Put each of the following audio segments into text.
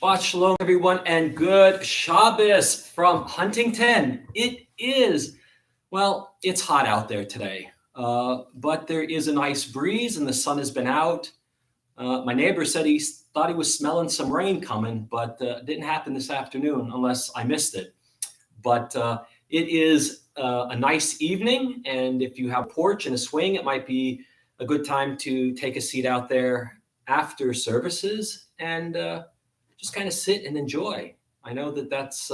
Shabbat shalom, everyone, and good Shabbos from Huntington. It is, well, it's hot out there today, but there is a nice breeze and the sun has been out. My neighbor said he thought he was smelling some rain coming, but it didn't happen this afternoon unless I missed it. But it is a nice evening, and if you have a porch and a swing, it might be a good time to take a seat out there after services and just kind of sit and enjoy. I know that that's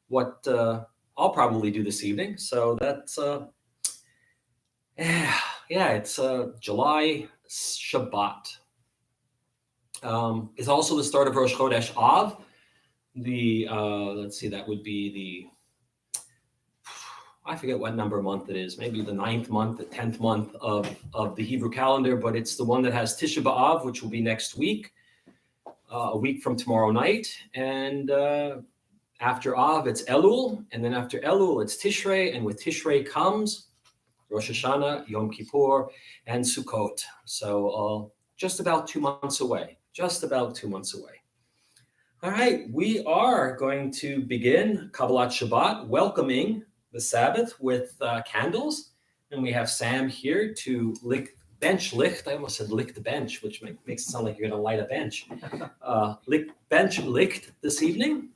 what I'll probably do this evening. So that's, it's July Shabbat. It's also the start of Rosh Chodesh Av. Let's see, that would be I forget what number month it is, maybe the 9th month, the 10th month of the Hebrew calendar, but it's the one that has Tisha B'Av, which will be next week, a week from tomorrow night. And after Av, it's Elul. And then after Elul, it's Tishrei. And with Tishrei comes Rosh Hashanah, Yom Kippur, and Sukkot. So just about 2 months away, All right, we are going to begin Kabbalat Shabbat, welcoming the Sabbath with candles. And we have Sam here to licht. I almost said lick the bench, which makes it sound like you're going to light a bench. Licht this evening.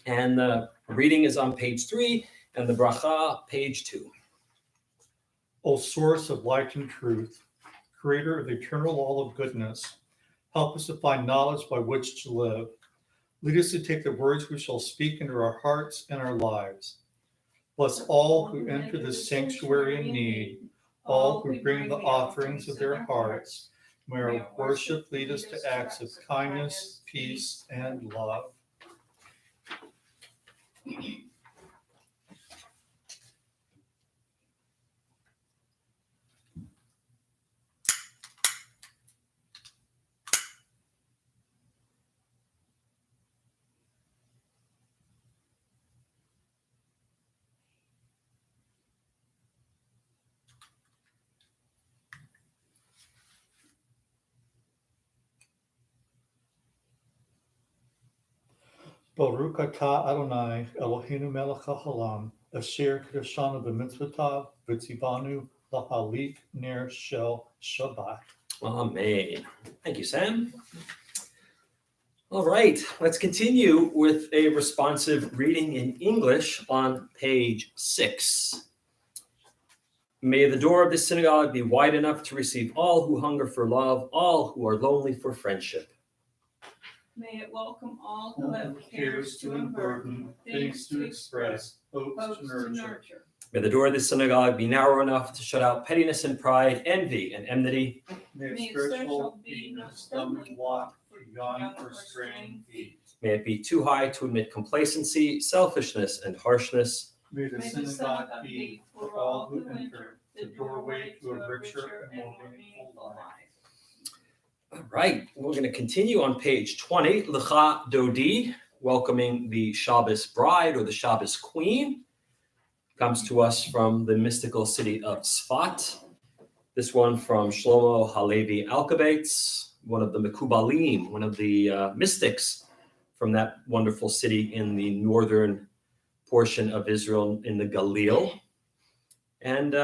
And the reading is on page 3 and the bracha, page 2. O source of light and truth, creator of the eternal law of goodness, help us to find knowledge by which to live. Lead us to take the words we shall speak into our hearts and our lives. Bless all who enter this sanctuary in need, all who bring the offerings of their hearts. May our worship lead us to acts of kindness, peace, and love. Baruch atah Adonai Eloheinu melech haolam asher kiddushanu b'mitzvotav v'tzivanu lahalik ner shel Shabbat. Amen. Thank you, Sam. All right, let's continue with a responsive reading in English on page 6. May the door of the synagogue be wide enough to receive all who hunger for love, all who are lonely for friendship. May it welcome all who have cares to unburden, things to express, hopes to nurture. May the door of the synagogue be narrow enough to shut out pettiness and pride, envy and enmity. May its threshold be no stumbling block for young or straying feet. May it be too high to admit complacency, selfishness, and harshness. May the synagogue be, for all who enter, the doorway to a richer and more meaningful life. All right, we're going to continue on page 20, Lecha Dodi, welcoming the Shabbos bride or the Shabbos queen. Comes to us from the mystical city of Sfat. This one from Shlomo Halevi Alkabetz, one of the Mekubalim, one of the mystics from that wonderful city in the northern portion of Israel in the Galil. And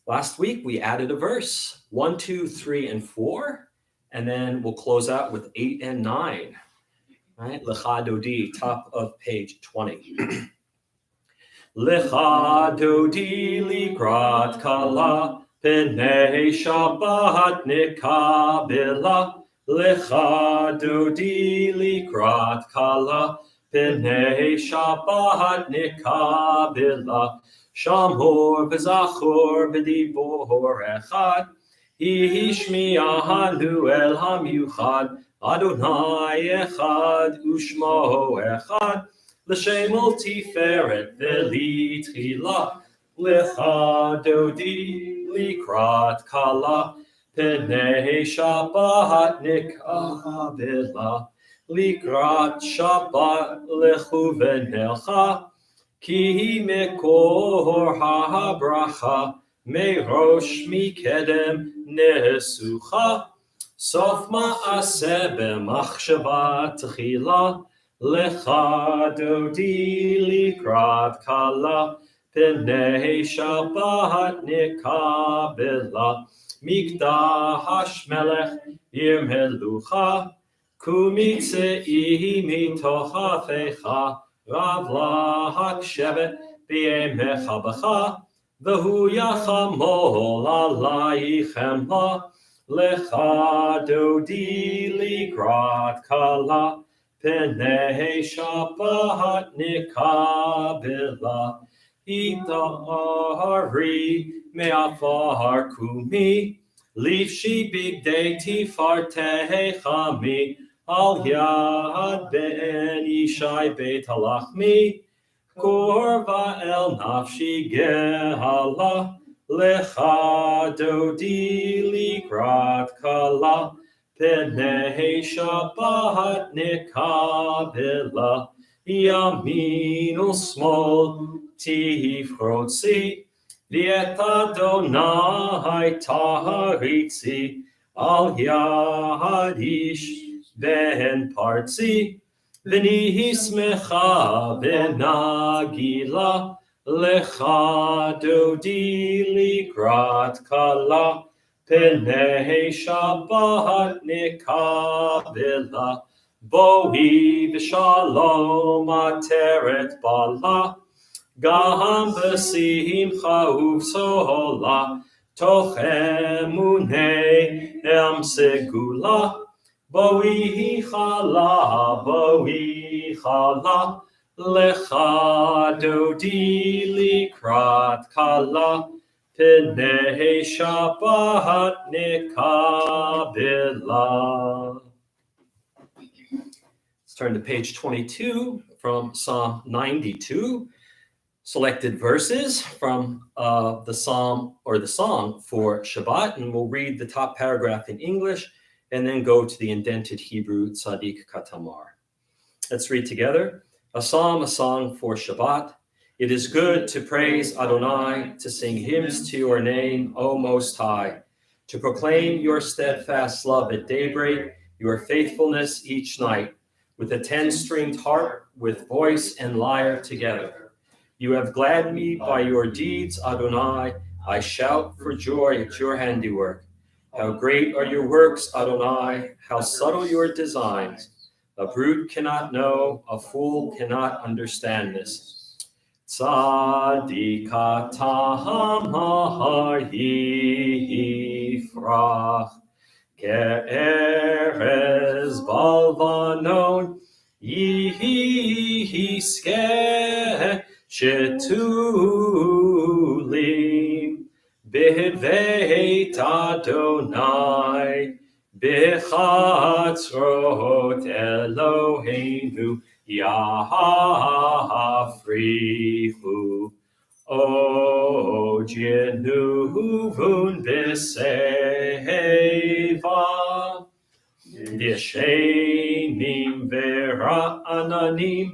last week we added a verse, 1, 2, 3, and 4. And then we'll close out with 8 and 9. Right? Lecha Dodi, top of page 20. Lecha Dodi likrat kala, Pnei Shabbat nikabela. Lecha Dodi likrat kala, Pnei Shabbat nikabela. Shamor v'zachor v'dibor echad. Ishmi'ahanu el hamiuchad, Adonai echad, Ushmo echad, L'shem ol tiferet v'li tchila, Lecha Dodi likrat kala, Pnei Shabbat nikabela, Likrat Shabbat lechu v'nelcha, Ki mekor ha'bracha, Merosh mikedem nesucha, סוף מעשה במחשבה תחילה, לך דודי לקראת כלה, פני שבת נקבלה, מקדש מלך עיר מלוכה, קומי צאי מתוך אפיך, רב להקשבת בימך בך, והוא יחמול עלייך חמלה, לך דודי לקראת כלה, פני שבת נקבלה, התארי מעפר קומי, לבשי בגדי תפארתך עמי, על יד בן ישי בית הלחמי, קורבה אל נפשי גאלה, לך דודי לקראת כלה, פני שבת נקבלה, ימין ושמאל תפרוצי, ואת אדוני תריצי, על יד איש בן פרצי, ונהי שמחה ונגילה, לך דודי לקראת כלה, פני שבת נקבלה, בואי בשלום עטרת בעלה, גם בשמחה ובשולה, תוך אמוני עם סגולה, בואי חלה, לך דודי לקראת כלה, פני שבת נקבלה. Let's turn to page 22 from Psalm 92. Selected verses from the psalm or the song for Shabbat, and we'll read the top paragraph in English and then go to the indented Hebrew Tzadik Katamar. Let's read together. A psalm, a song for Shabbat. It is good to praise Adonai, to sing hymns to your name, O Most High, to proclaim your steadfast love at daybreak, your faithfulness each night, with a 10-stringed harp, with voice and lyre together. You have gladdened me by your deeds, Adonai. I shout for joy at your handiwork. How great are your works, Adonai, how subtle your designs. A brute cannot know, a fool cannot understand this. Tzadikatam ha'yifrach, ke'erez balvanon, yihiskeh shetulim, b'veit Adonai, b'chatzrot Eloheinu, yafrichu. O Jenuvun b'seva, v'shenim v'ra'ananim,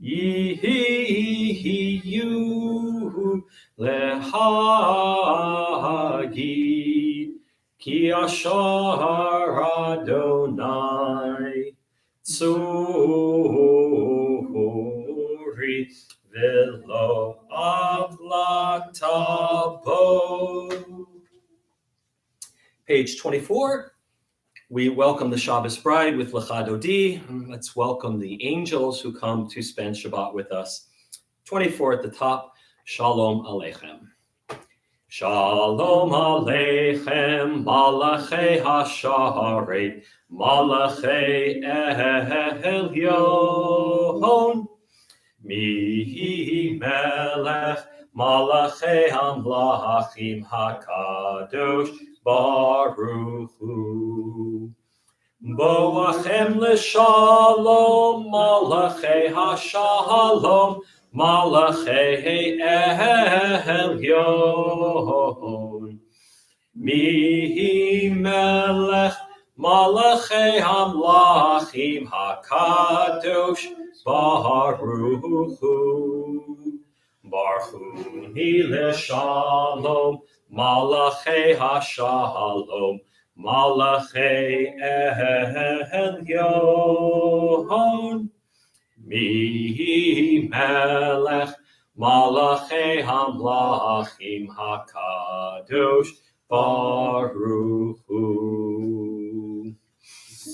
yihiyu lehagid, ki ashar Adonai tzuri v'lo avlatabo. Page 24. We welcome the Shabbos bride with Lecha Dodi. Let's welcome the angels who come to spend Shabbat with us. 24 at the top. Shalom Aleichem. Shalom Aleichem, Malachei HaSharet, Malachei Elyon. Mihi Melech, Malachei Hamlachim HaKadosh, Baruch Hu. Boachem l'shalom, Malachei HaShalom, Malachei Elyon. Mihi Melech, Malachei Hamlachim HaKadosh, Baruch Hu. Barchuni l'shalom, Malachei HaShalom, Malachei Elyon. Mi melech Malachei Hamlachim HaKadosh Baruch Hu.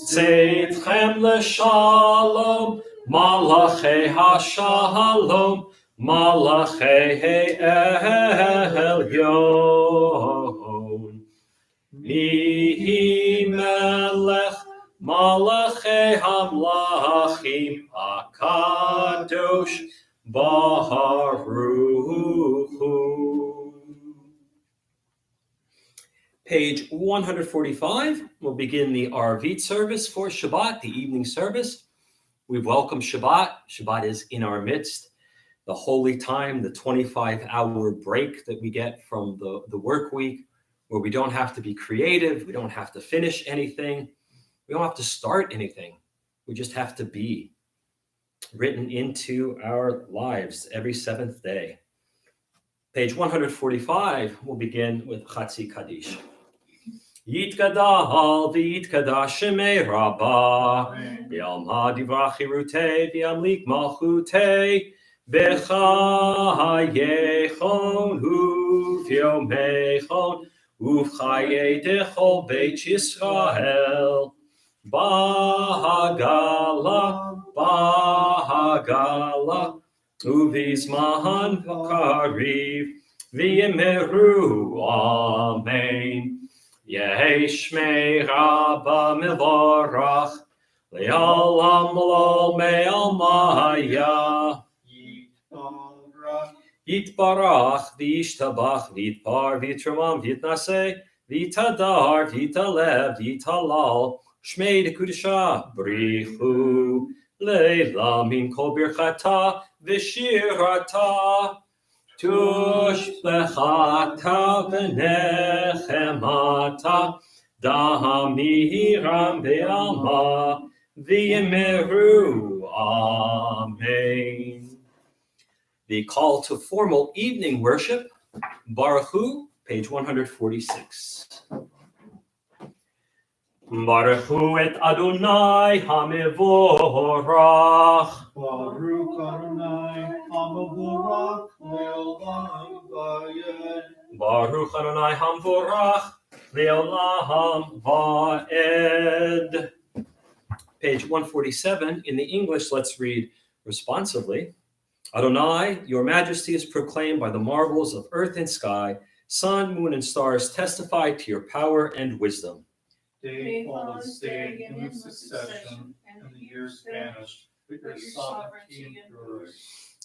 Tzedchem l'shalom, Malachei HaShalom, Malachei Elyon. Mi melech Malachei Hamlachim HaKadosh Baruch Hu. Page 145, we'll begin the Arvit service for Shabbat, the evening service. We welcome Shabbat. Shabbat is in our midst, the holy time, the 25-hour break that we get from the work week, where we don't have to be creative, we don't have to finish anything, we don't have to start anything. We just have to be written into our lives every seventh day. Page 145, we'll begin with Chatzi Kaddish. Yitkadal v'yitkadash shemei Rabbah, v'yalma divrach chirutei, v'yamlik malchutei, v'chayechon uv'yomechon, uv'chayei dechol beit Yisrael, bahagala, uv'izman v'kariv, v'yemeru, amen. Yehi Shmei Rabba Mivorach, Le'olam lo me'almaya. Yitbarach, v'yishtabach, v'yitbar, v'yitramam, v'yitnaseh, v'yitadar, v'yitalev, v'yitalal, Shmei dekudesha, brichu, le'la min kol birchata, v'shirata. Tushbechata v'nechemata, da'amiram be'alma, v'yemeru, amen. The call to formal evening worship, Baruch Hu, page 146. Baruch Hu et Adonai HaMevorach. Baruch Adonai HaMevorach le'olam va'ed. Baruch Adonai HaMevorach le'olam va'ed. Page 147. In the English, let's read responsively. Adonai, your majesty is proclaimed by the marvels of earth and sky. Sun, moon, and stars testify to your power and wisdom. Day follows day in succession, and the years vanish, but your sovereignty endures.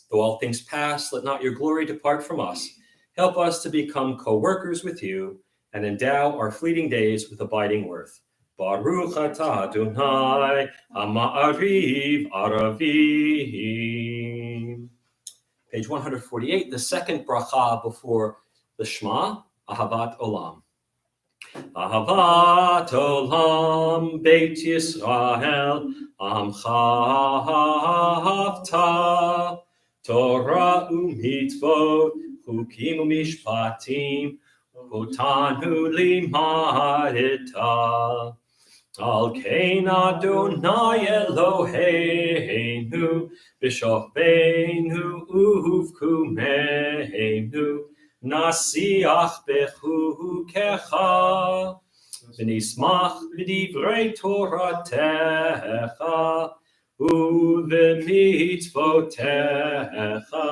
Though all things pass, let not your glory depart from us. Help us to become co-workers with you and endow our fleeting days with abiding worth. Baruch atah Adonai ha'ma'ariv aravim. Page 148, the second bracha before the Shema, Ahavat Olam. Ahavat Olam Beit Yisrael Amcha Havta Torah u'mitzvot Chukim u'mishpatim Otanu limadeta Al kein Adonai Eloheinu B'shofbeinu uvkumeinu Nasiach bechukecha V'nismach b'divrei Toratecha U'v'mitzvotecha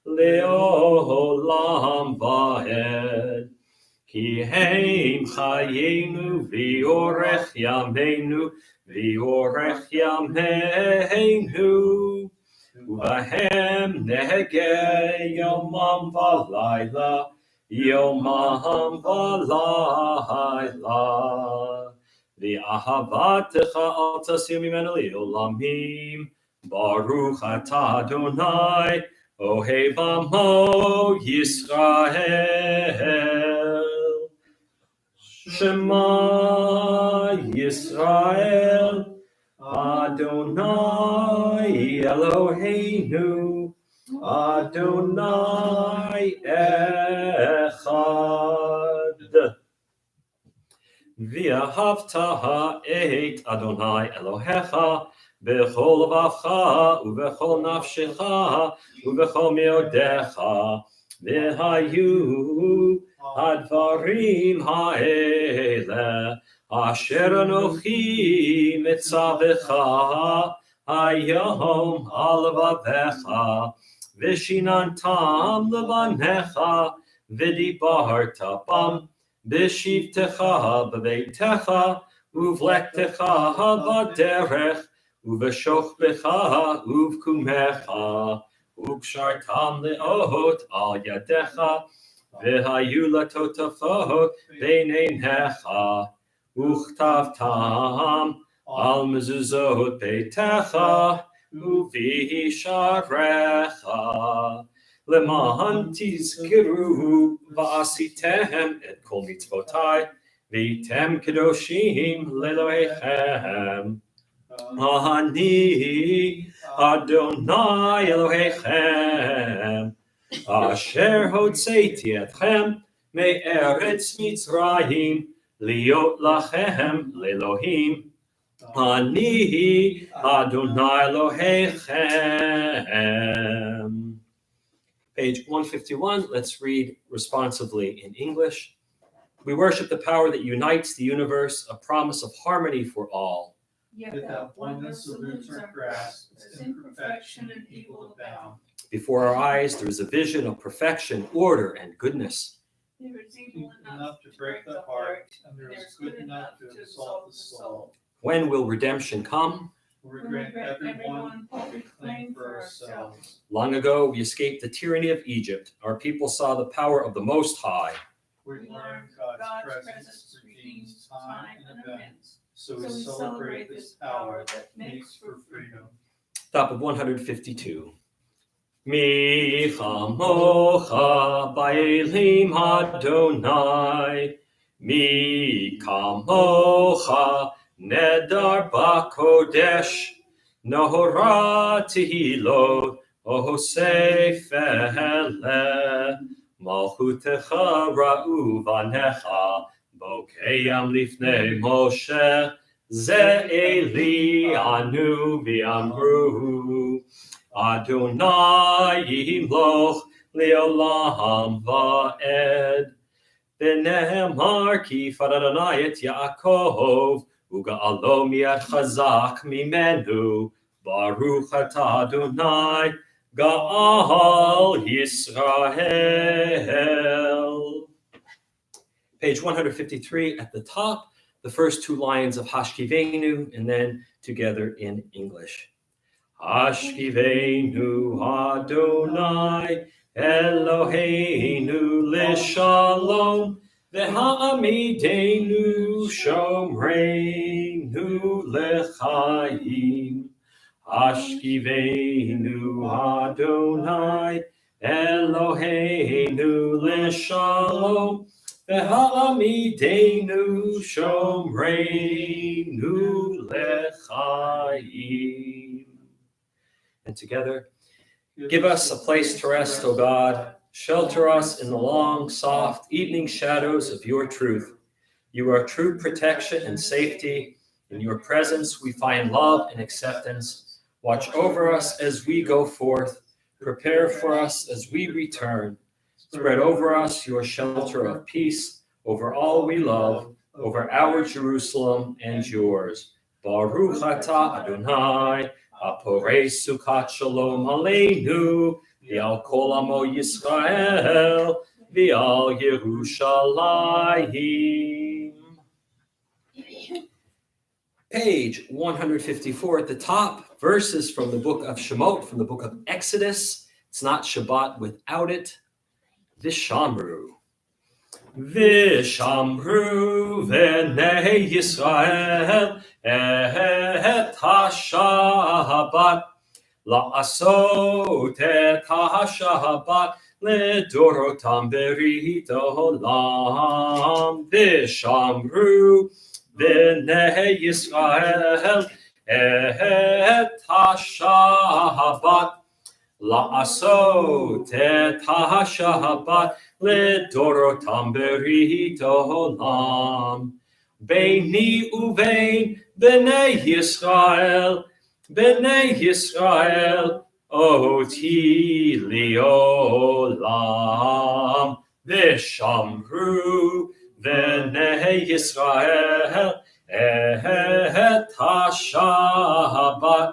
Le'olam va'ed Ki heim chayenu v'yorech yameinu v'yorech yameinu Uvahem nehege yomam v'layla yomam v'layla V'ahavatecha al tasir mimenu li'olamim Baruch atah Adonai Ohev amo Yisrael Shema Yisrael Adonai Eloheinu Adonai Echad. V'ahavta et Adonai Elohecha b'chol levavcha u'b'chol nafshecha u'b'chol meodecha v'hayu hadvarim ha'ele asher anochi mitzavecha hayom al levavecha v'shinantam levanecha v'dibarta bam B'shivtecha b'beitecha, uvlektecha b'derech, uv'shochbecha uv'kumecha, ukshartam le'ot al yadecha, v'hayu latotafot b'neinecha, uchtavtam al mezuzot beitecha, uvisharecha. Leman tizkiru va'asitem et kol mitzvotai v'tem kedoshim le'Elohechem. Ani Adonai Elohechem asher hotzeiti etchem me'eretz Mitzrayim liot lachem le'Elohim. Ani Adonai Elohechem. Page 151, let's read responsively in English. We worship the power that unites the universe, a promise of harmony for all. Yet that oneness eludes our grasp, as imperfection and evil abound. Before our eyes, there is a vision of perfection, order, and goodness. There is evil enough to break the heart, and there is good enough to exalt the soul. When will redemption come? We grant everyone what we claim for ourselves. Long ago, we escaped the tyranny of Egypt. Our people saw the power of the Most High. We learned God's presence redeems time and events. So we celebrate this power that makes for freedom. Top of 152. Mi chamocha ba'elim Adonai, mi kamocha Nedar ba'kodesh, Nohora tehilot, Ohosefele, Malchutecha ra'u vanecha, Bokeyam lifnei Moshe, Ze Eli anu v'amru, Adonai yimloch leolam va'ed, V'nehemar ki faradonai et Yaakov, Uga'alo mi'at chazak mimenu, Baruch atah Adonai, Ga'al Yisrael. Page 153 at the top, the first two lines of Hashkivenu, and then together in English. Hashkivenu Adonai, Eloheinu l'shalom, V'ha'amidenu shomreinu l'chaim. Hashkivenu Adonai, Eloheinu l'shalom, V'ha'amidenu shomreinu l'chaim. And together, give us a place to rest, O God. Shelter us in the long, soft evening shadows of your truth. You are true protection and safety. In your presence we find love and acceptance. Watch over us as we go forth. Prepare for us as we return. Spread over us your shelter of peace, over all we love, over our Jerusalem and yours. Baruch atah Adonai, Aporei Sukkot Shalom Aleinu, V'al Kol Amo Yisrael, V'al Yerushalayim. Page 154 at the top, verses from the book of Shemot, from the book of Exodus. It's not Shabbat without it. Vishamru. Vishamru v'nei Yisrael et ha-Shabbat la'asot et ha-Shabbat le'dorotam berit olam. Vishamru v'nei Yisrael et ha-Shabbat la'asot et ha-Shabbat le'dorotam berit olam. Beini uvein b'nei Yisrael, oti liolam, v'shamru b'nei Yisrael et ha-Shabbat,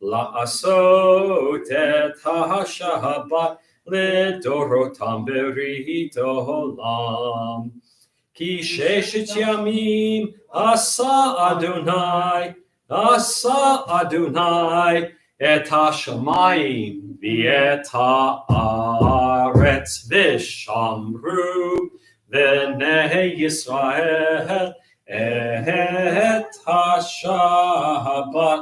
la'asot et ha-Shabbat לדורותם ברית עולם. כי ששת ימים עשה אדוני את השמיים ואת הארץ, ושמרו בני ישראל את השבת,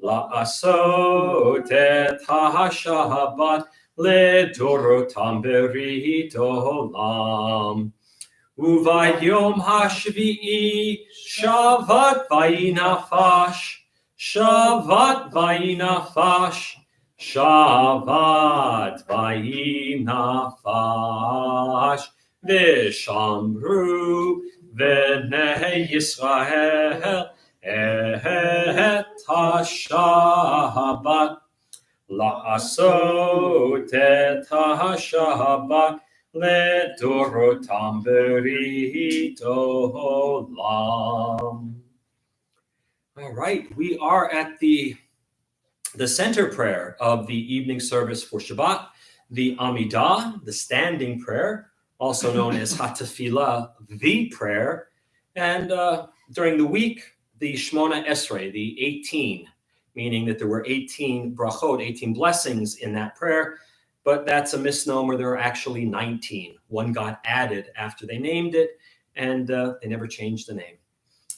לעשות את השבת לדורותם ברית עולם. וביום השביעי שבת וינפש, ושמרו בני ישראל את השבת, לעשות את השבת לדורותם ברית עולם. All right, we are at the center prayer of the evening service for Shabbat, the Amidah, the standing prayer, also known as Hatafila, the prayer, and during the week, the Shmona Esrei, the 18, meaning that there were 18 brachot, 18 blessings in that prayer, but that's a misnomer. There are actually 19. One got added after they named it, and they never changed the name.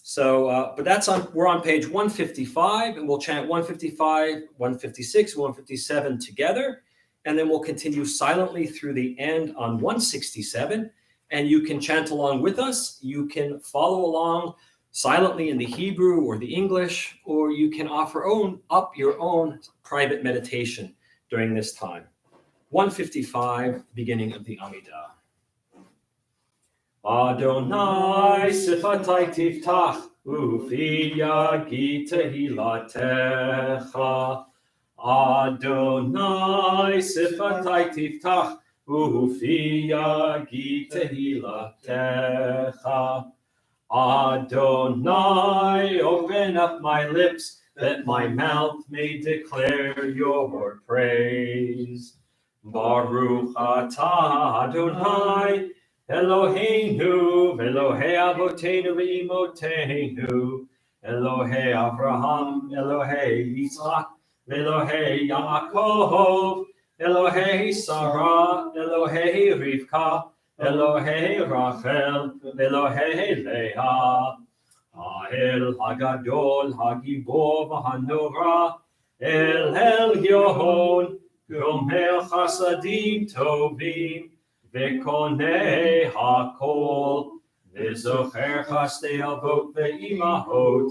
So, but we're on page 155, and we'll chant 155, 156, 157 together, and then we'll continue silently through the end on 167, and you can chant along with us. You can follow along silently in the Hebrew or the English, or you can offer up your own private meditation during this time. 155, beginning of the Amidah. Adonai sifatai tiftach, ufi yagi tehilatecha. Adonai sifatai tiftach, ufi yagi tehilatecha. Adonai, open up my lips, that my mouth may declare your praise. Baruch atah Adonai, Eloheinu, Elohei Avotenu ve'imotenu, Elohei Avraham, Elohei Yitzchak, Elohei Yaakov, Elohei Sarah, Elohei Rivka, Elohei Rachel, Elohei Leah, Ha'el Hagadol, Hagibor v'Hanora, El Elyon, Gomer Chasadim Tovim, Vekonei HaKol, Vezocher Chasdei Avot ve'imahot,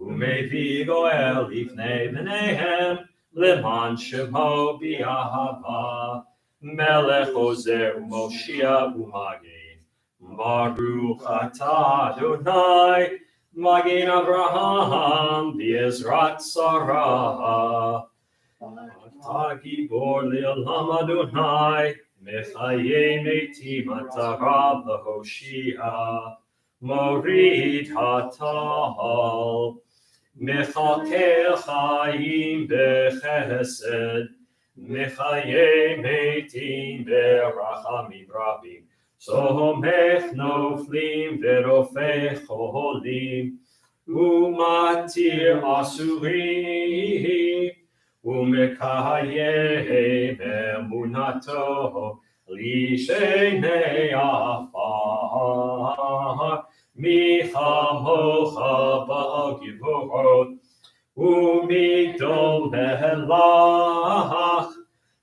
Umevi Goel Lifnei B'neihem, Leman Shemo B'Ahava, Melech Ozer U'Moshia U'Magen, Baruch atah Adonai, Magen Avraham, V'Ezrat Sarah, Atah Gibor Le'olam Adonai, Mechaye Metim Atarav L'Hoshia, Morid Hatal, Mechakel Chaim B'Chesed, Mechaye Metim B'Rachamim Rabim, Somech Noflim V'Rofeh Cholim, Umatir Asurim, Umekayeh be'emunato lishenei afar, michamocha ba'givorot, umidol melach,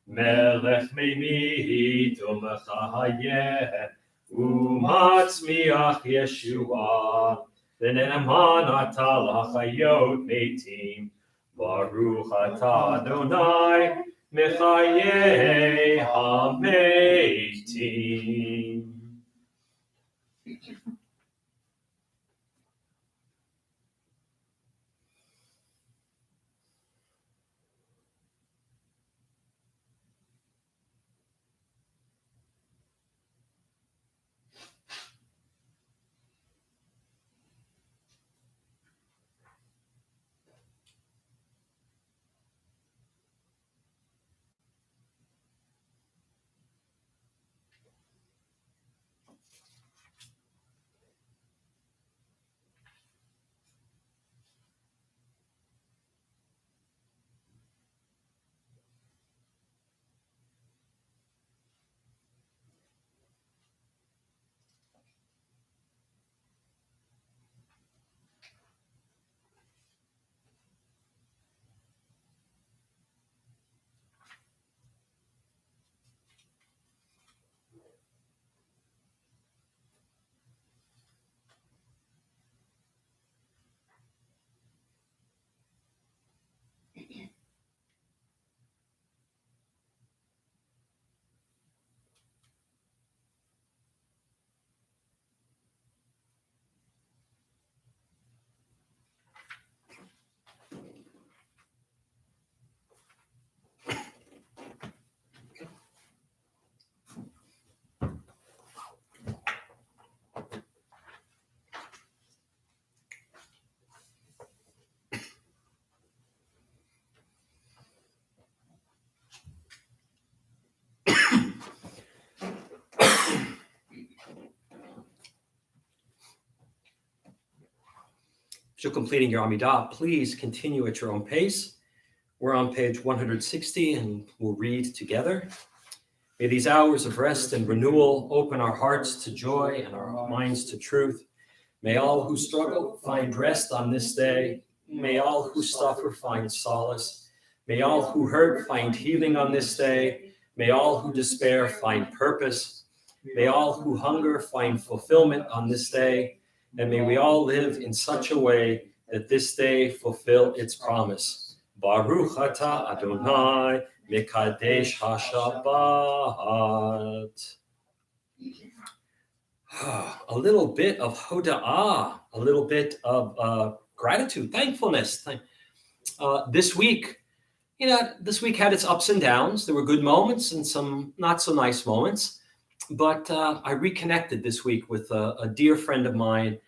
melech meimit umechayeh, umatzmiach Yeshua, v'ne'eman ata l'chayot metim, Baruch atah Adonai, Mechayeh hametim. Still completing your Amidah, please continue at your own pace. We're on page 160 and we'll read together. May these hours of rest and renewal open our hearts to joy and our minds to truth. May all who struggle find rest on this day. May all who suffer find solace. May all who hurt find healing on this day. May all who despair find purpose. May all who hunger find fulfillment on this day. And may we all live in such a way that this day fulfill its promise. Baruch atah Adonai Mekadesh HaShabbat. A little bit of hoda'ah, a little bit of gratitude, thankfulness. This week had its ups and downs. There were good moments and some not so nice moments. But I reconnected this week with a dear friend of mine,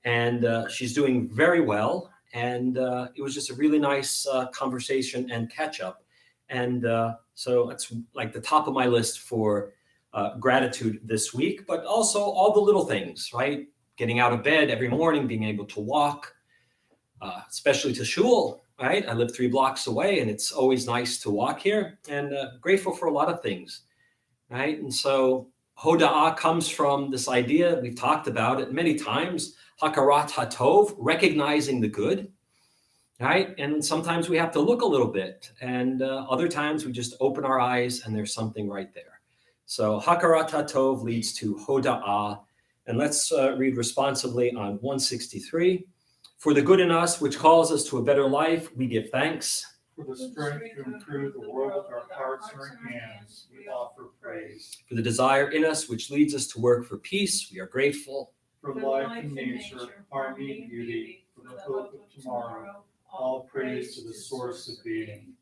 and she's doing very well. And it was just a really nice conversation and catch up. And so that's like the top of my list for gratitude this week, but also all the little things, right? Getting out of bed every morning, being able to walk, especially to shul, right? I live 3 blocks away, and it's always nice to walk here, and grateful for a lot of things, right? And so Hoda'ah comes from this idea, we've talked about it many times, Hakarat HaTov, recognizing the good, right? And sometimes we have to look a little bit, and other times we just open our eyes and there's something right there. So Hakarat HaTov leads to Hoda'ah, and let's read responsibly on 163. For the good in us, which calls us to a better life, we give thanks. For the strength to improve the world our hearts are in hands, we offer praise. For the desire in us, which leads us to work for peace, we are grateful. For life and nature, harmony and beauty, for the hope of tomorrow, all praise to the source of being.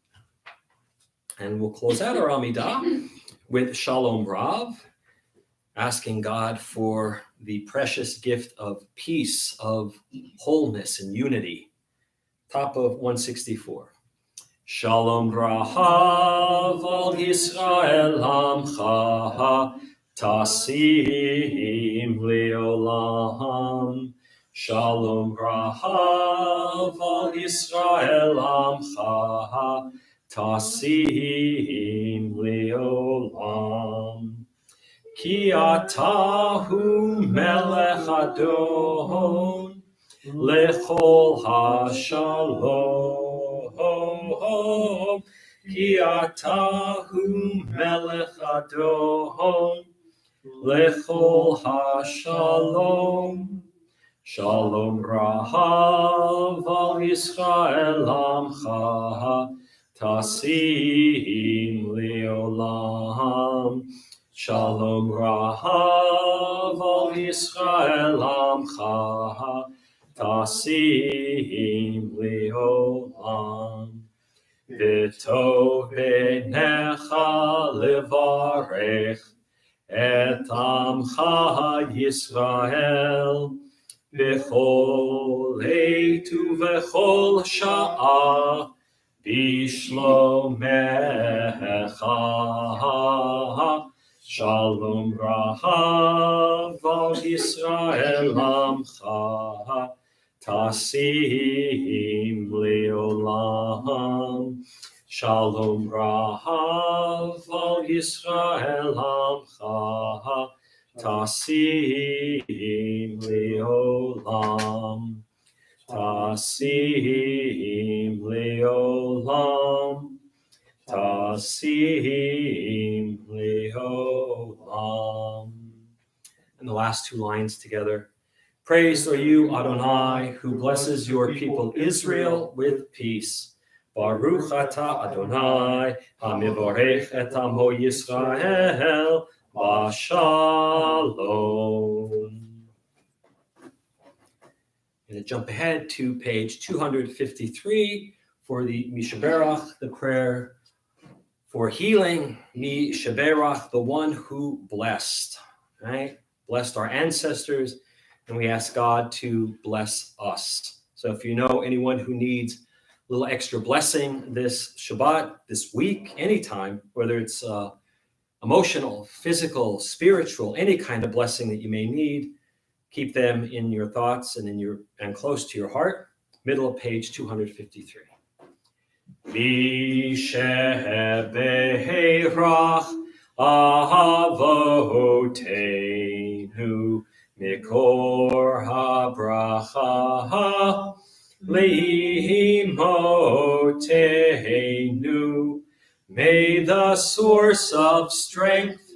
And we'll close out our Amidah with Shalom Rav, asking God for the precious gift of peace, of wholeness and unity. Top of 164. Shalom Rahav al Yisrael Amcha Tasim Leolam. Shalom Rahav al Yisrael Amcha Tasim Leolam. Ki atahu melech Adon lechol hashalom. Ki atahu melech Adon lechol hashalom. Shalom Rahav al Yisrael Amcha Tasim Leolam. Shalom Rahav al Yisrael Amcha Tasim Leolam. V'tov b'necha levarech et Amcha Yisrael b'chol עת ובכל שעה בשלומך. Shalom Rahav al Yisrael Amcha Tasim Leolam. Shalom Rahav al Yisrael Amcha Tasim Leolam. Tasim Leolam. Tasim Leolam. And the last 2 lines together. Praised are you, Adonai, who blesses your people Israel with peace. Baruch atah Adonai, hamivorech et amo Yisrael, b'shalom. I'm going to jump ahead to page 253 for the Mishaberach, the prayer for healing. Mishaberach, the one who blessed, right? Blessed our ancestors, and we ask God to bless us. So if you know anyone who needs a little extra blessing this Shabbat, this week, anytime, whether it's emotional, physical, spiritual, any kind of blessing that you may need, keep them in your thoughts and close to your heart. middle of page 253. Vishebeherach Ahavoteinu Mikor habracha Leimoteinu. May the source of strength,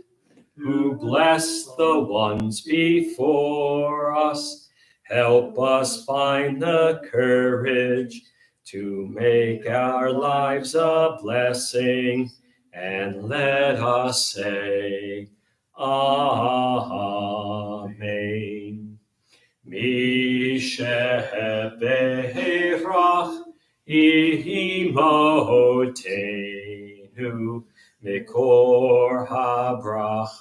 who bless the ones before us, help us find the courage to make our lives a blessing, and let us say, Amen. Mishebeherach Imotenu Mikor habracha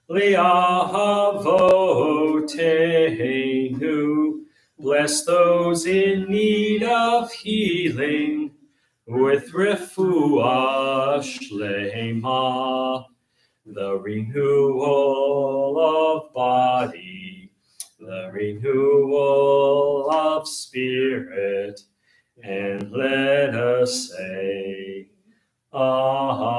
Le'avotenu. Bless those in need of healing with refuah shlema, the renewal of body, the renewal of spirit, and let us say, Amen.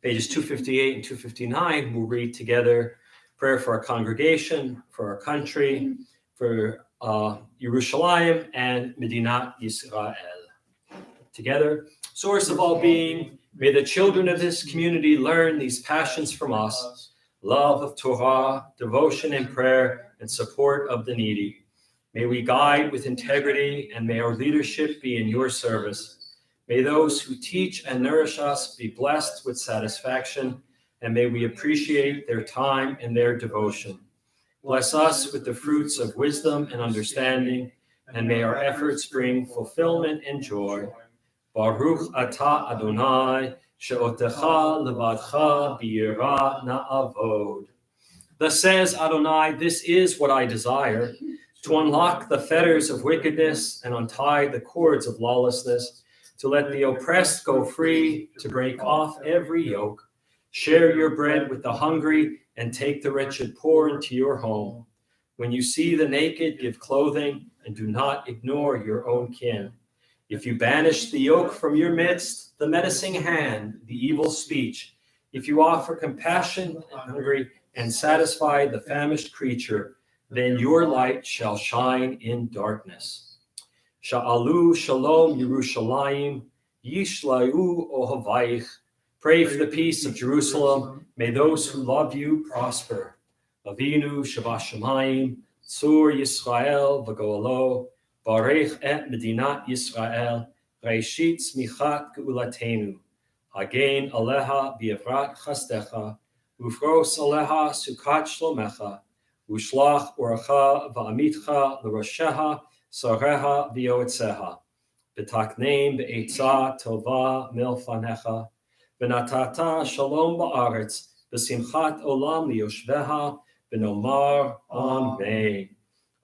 Pages 258 and 259, we'll read together prayer for our congregation, for our country, for Yerushalayim and Medinat Yisrael. Together, source of all being, may the children of this community learn these passions from us, love of Torah, devotion and prayer, and support of the needy. May we guide with integrity, and may our leadership be in your service. May those who teach and nourish us be blessed with satisfaction, and may we appreciate their time and their devotion. Bless us with the fruits of wisdom and understanding, and may our efforts bring fulfillment and joy. Baruch atah Adonai, she'otecha levadcha b'yirah na'avod. Thus says Adonai, this is what I desire, to unlock the fetters of wickedness and untie the cords of lawlessness, to let the oppressed go free, to break off every yoke. Share your bread with the hungry, and take the wretched poor into your home. When you see the naked, give clothing, and do not ignore your own kin. If you banish the yoke from your midst, the menacing hand, the evil speech, if you offer compassion to the hungry and satisfy the famished creature, then your light shall shine in darkness. Sha'alu shalom Yerushalayim, yishlayu ohavayich. Pray for the peace of Jerusalem. May those who love you prosper. Avinu Shabashamayim, Tzur Yisrael v'goalo, Barech et Medinat Yisrael, Reishit Smichat Geulatenu, Hagein Aleha B'Yevrat Chasdecha, Ufros Aleha Sukat Shlomecha, Ushlach Oracha V'Amitcha L'Rosheha, Sareha V'Yoetzeha, B'Takneim B'Eitzah Tova Milfanecha, V'Natata Shalom Ba'aretz, B'Simchat Olam Liyoshveha, V'Nomar Amen.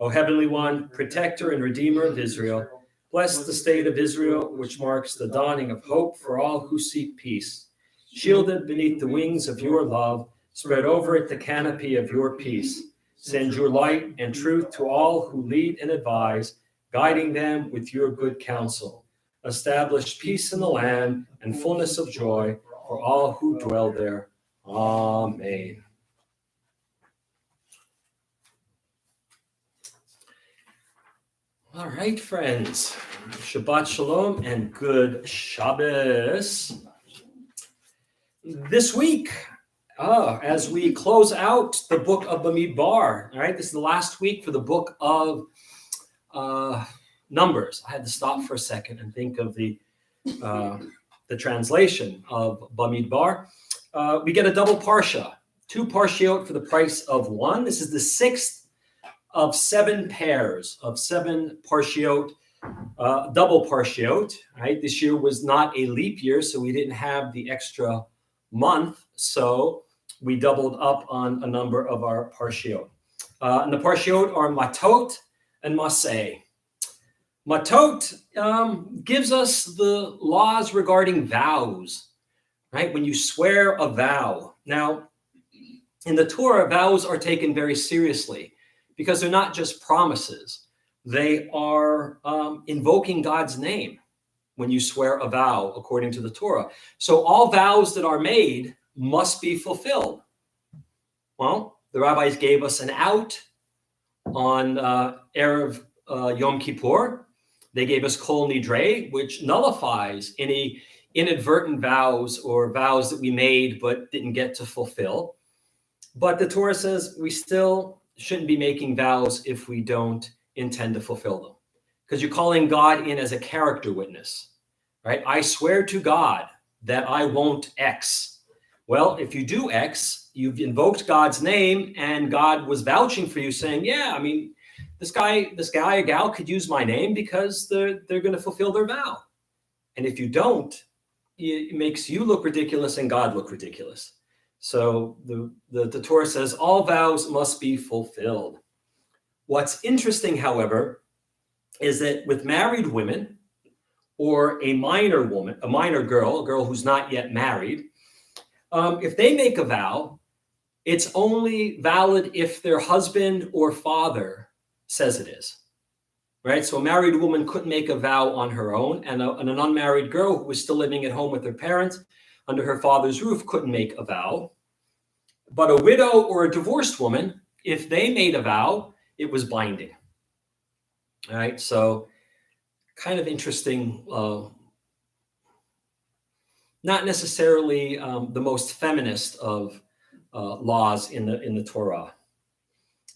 O Heavenly One, Protector and Redeemer of Israel, bless the state of Israel, which marks the dawning of hope for all who seek peace. Shielded beneath the wings of your love, spread over it the canopy of your peace. Send your light and truth to all who lead and advise, guiding them with your good counsel. Establish peace in the land and fullness of joy for all who dwell there. Amen. All right, friends. Shabbat Shalom and good Shabbos. This week, as we close out the book of Bamidbar, all right, this is the last week for the book of Numbers. I had to stop for a second and think of the translation of Bamidbar. We get a double parsha, 2 parshiot for the price of 1. This is the 6th of 7 pairs of 7 parshiot, double parshiot. Right, this year was not a leap year, so we didn't have the extra month. So we doubled up on a number of our parshiot. And the parshiot are Matot and Maseh. Matot gives us the laws regarding vows, right? When you swear a vow. Now, In the Torah, vows are taken very seriously because they're not just promises. They are invoking God's name when you swear a vow according to the Torah. So all vows that are made must be fulfilled. Well, the rabbis gave us an out on Erev Yom Kippur. They gave us Kol Nidre, which nullifies any inadvertent vows or vows that we made but didn't get to fulfill. But the Torah says we still shouldn't be making vows if we don't intend to fulfill them, because you're calling God in as a character witness, right? I swear to God that I won't X. Well, if you do X, you've invoked God's name, and God was vouching for you, saying, yeah, I mean, this guy or gal could use my name because they're going to fulfill their vow. And if you don't, it makes you look ridiculous and God look ridiculous. So the Torah says all vows must be fulfilled. What's interesting, however, is that with married women or a minor woman, a minor girl, a girl who's not yet married, if they make a vow, it's only valid if their husband or father says it is, right? So a married woman couldn't make a vow on her own, and an unmarried girl who was still living at home with her parents under her father's roof couldn't make a vow. But a widow or a divorced woman, if they made a vow, it was binding. All right, so kind of interesting, not necessarily the most feminist of laws in the Torah.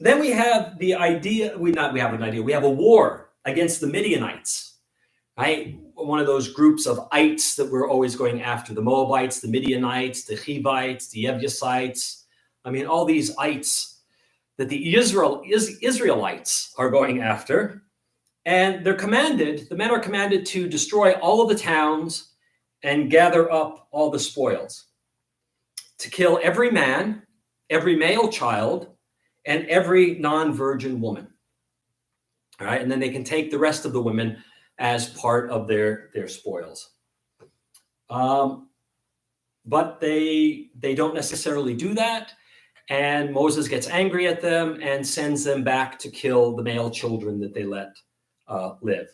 Then we have the idea, we have a war against the Midianites, right? One of those groups of ites that we're always going after, the Moabites, the Midianites, the Hivites, the Jebusites. I mean, all these ites that the Israelites are going after. And the men are commanded to destroy all of the towns and gather up all the spoils, to kill every man, every male child, and every non-virgin woman. All right, and then they can take the rest of the women as part of their spoils. But they don't necessarily do that. And Moses gets angry at them and sends them back to kill the male children that they let live.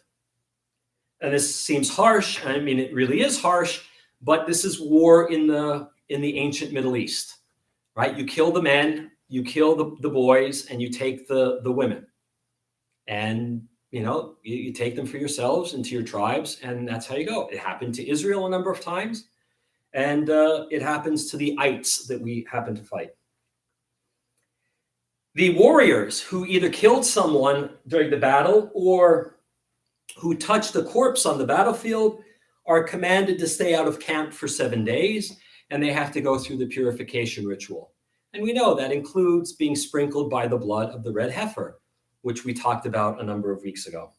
And this seems harsh. I mean, it really is harsh, but this is war in the ancient Middle East, right? You kill the men, you kill the boys, and you take the women. And, you take them for yourselves and to your tribes, and that's how you go. It happened to Israel a number of times, and it happens to the ites that we happen to fight. The warriors who either killed someone during the battle or who touched the corpse on the battlefield are commanded to stay out of camp for 7 days, and they have to go through the purification ritual. And we know that includes being sprinkled by the blood of the red heifer, which we talked about a number of weeks ago.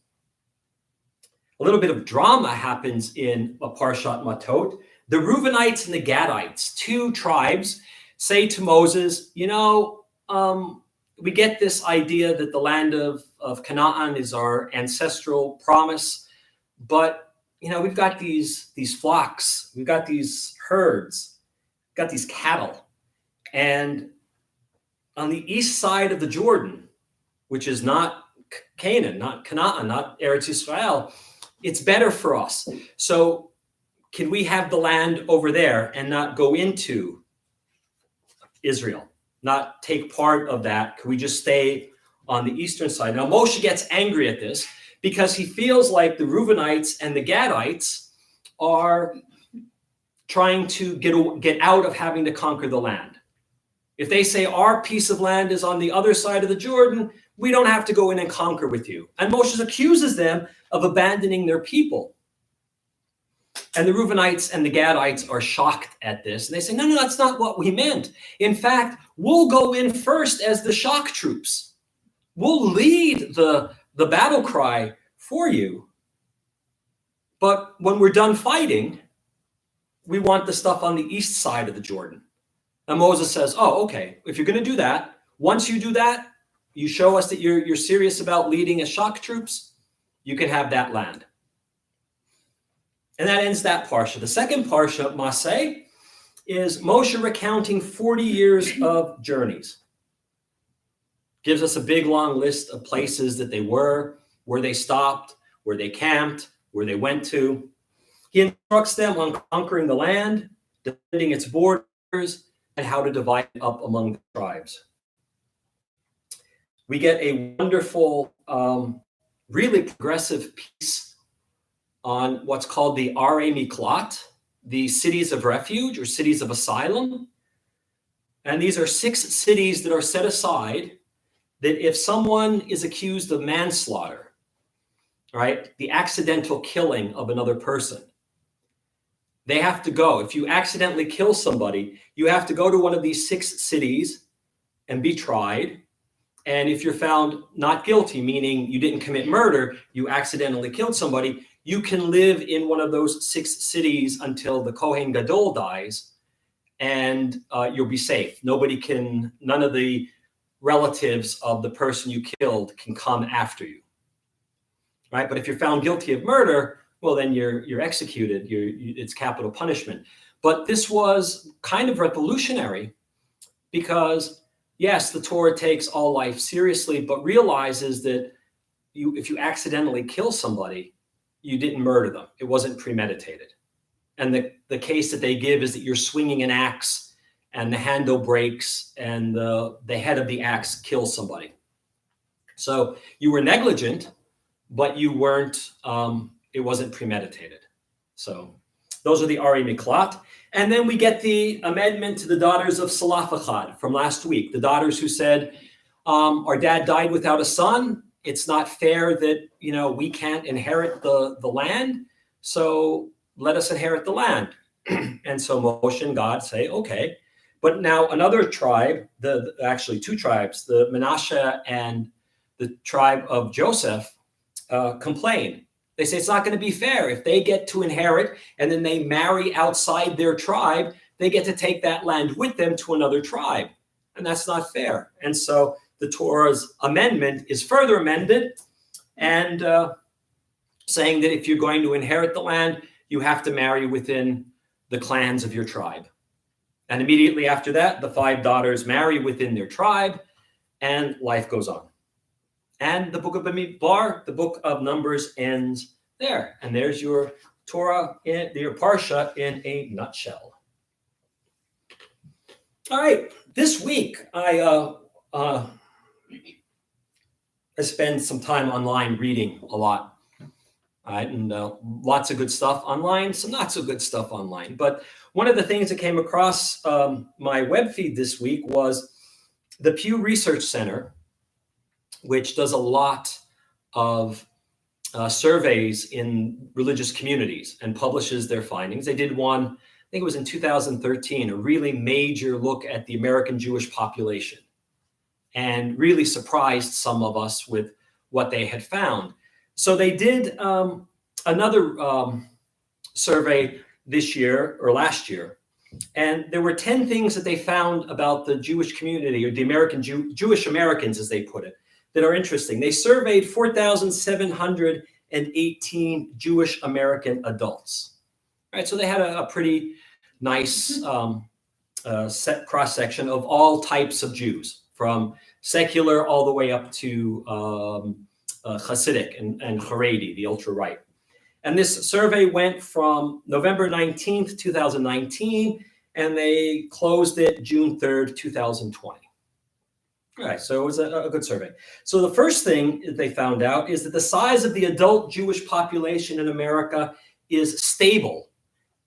A little bit of drama happens in Parshat Matot. The Reubenites and the Gadites, two tribes, say to Moses, we get this idea that the land of Canaan is our ancestral promise, but we've got these flocks, we've got these herds, we've got these cattle, and on the east side of the Jordan, which is not Canaan, not Canaan, not Eretz Yisrael, it's better for us. So can we have the land over there and not go into Israel? Not take part of that? Can we just stay on the eastern side? Now, Moshe gets angry at this because he feels like the Reubenites and the Gadites are trying to get out of having to conquer the land. If they say our piece of land is on the other side of the Jordan, we don't have to go in and conquer with you. And Moshe accuses them of abandoning their people. And the Reubenites and the Gadites are shocked at this. And they say, no, that's not what we meant. In fact, we'll go in first as the shock troops. We'll lead the battle cry for you. But when we're done fighting, we want the stuff on the east side of the Jordan. And Moses says, oh, okay, if you're going to do that, once you do that, you show us that you're serious about leading as shock troops, you can have that land. And that ends that parsha. The second parsha, Maseh, is Moshe recounting 40 years of journeys. Gives us a big, long list of places that they were, where they stopped, where they camped, where they went to. He instructs them on conquering the land, defending its borders, and how to divide it up among the tribes. We get a wonderful, really progressive piece on what's called the Arei Miklat, the cities of refuge or cities of asylum. And these are 6 cities that are set aside that if someone is accused of manslaughter, right, the accidental killing of another person, they have to go. If you accidentally kill somebody, you have to go to one of these 6 cities and be tried. And if you're found not guilty, meaning you didn't commit murder, you accidentally killed somebody, you can live in one of those 6 cities until the Kohen Gadol dies, and you'll be safe. None of the relatives of the person you killed can come after you, right? But if you're found guilty of murder, well, then you're executed. It's capital punishment. But this was kind of revolutionary because, yes, the Torah takes all life seriously, but realizes that if you accidentally kill somebody, you didn't murder them. It wasn't premeditated. And the case that they give is that you're swinging an axe and the handle breaks and the head of the axe kills somebody. So you were negligent, but you weren't, it wasn't premeditated. So those are the Arei Miklat. And then we get the amendment to the daughters of Salafachad from last week, the daughters who said, our dad died without a son. It's not fair that, we can't inherit the land. So let us inherit the land. And so Moshe and God say, okay. But now another tribe, actually 2 tribes, the Menashe and the tribe of Joseph, complain. They say it's not going to be fair. If they get to inherit and then they marry outside their tribe, they get to take that land with them to another tribe. And that's not fair. And so the Torah's amendment is further amended and saying that if you're going to inherit the land, you have to marry within the clans of your tribe. And immediately after that, the 5 daughters marry within their tribe and life goes on. And the book of Bamidbar, the book of Numbers, ends there. And there's your Torah, your Parsha in a nutshell. All right, this week I spend some time online reading a lot. All right, and lots of good stuff online, some not so good stuff online. But one of the things that came across my web feed this week was the Pew Research Center, which does a lot of surveys in religious communities and publishes their findings. They did one, I think it was in 2013, a really major look at the American Jewish population and really surprised some of us with what they had found. So they did another survey this year or last year, and there were 10 things that they found about the Jewish community, or the American Jewish Americans, as they put it, that are interesting. They surveyed 4,718 Jewish American adults. All right, so they had a pretty nice set cross-section of all types of Jews, from secular all the way up to Hasidic and Haredi, the ultra-right. And this survey went from November 19th, 2019, and they closed it June 3rd, 2020. All right, so it was a good survey. So the first thing they found out is that the size of the adult Jewish population in America is stable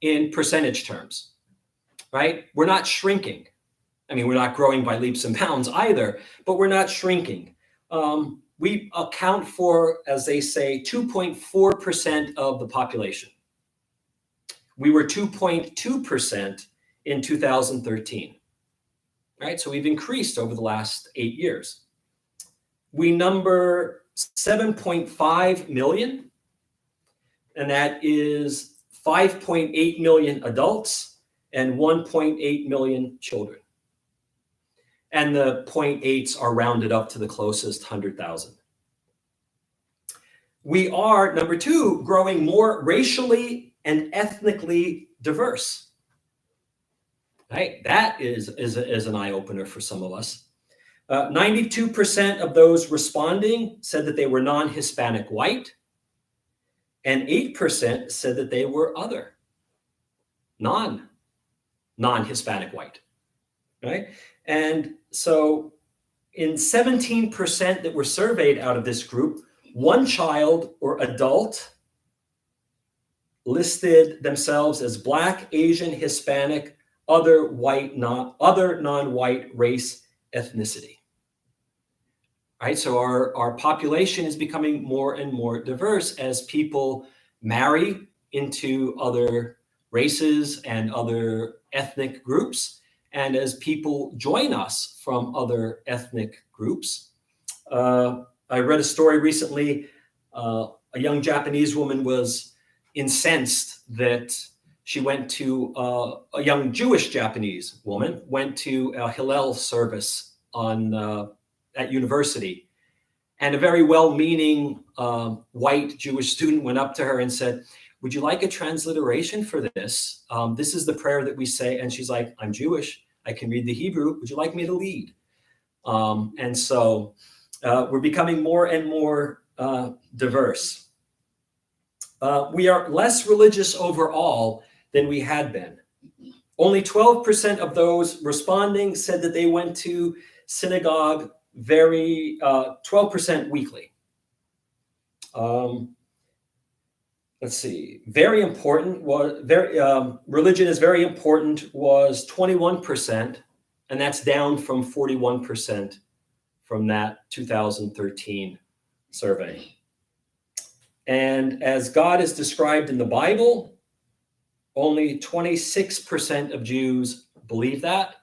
in percentage terms, right? We're not shrinking. I mean, we're not growing by leaps and bounds either, but we're not shrinking. We account for, as they say, 2.4% of the population. We were 2.2% in 2013. Right, so we've increased over the last 8 years. We number 7.5 million, and that is 5.8 million adults and 1.8 million children. And the 0.8s are rounded up to the closest 100,000. We are, number 2, growing more racially and ethnically diverse. Right? That is an eye-opener for some of us. 92% of those responding said that they were non-Hispanic white, and 8% said that they were other, non-Hispanic white, right? And so in 17% that were surveyed out of this group, one child or adult listed themselves as Black, Asian, Hispanic, other non-white race, ethnicity. Right? So our population is becoming more and more diverse as people marry into other races and other ethnic groups, and as people join us from other ethnic groups. I read a story recently. A young Japanese woman was incensed that she went to a young Jewish Japanese woman went to a Hillel service at university, and a very well-meaning white Jewish student went up to her and said, "Would you like a transliteration for this? This is the prayer that we say." And she's like, "I'm Jewish. I can read the Hebrew. Would you like me to lead?" And so we're becoming more and more diverse. We are less religious overall than we had been. Only 12% of those responding said that they went to synagogue 12% weekly. Let's see. Very important religion is very important was 21%, and that's down from 41% from that 2013 survey. And as God is described in the Bible, only 26% of Jews believe that,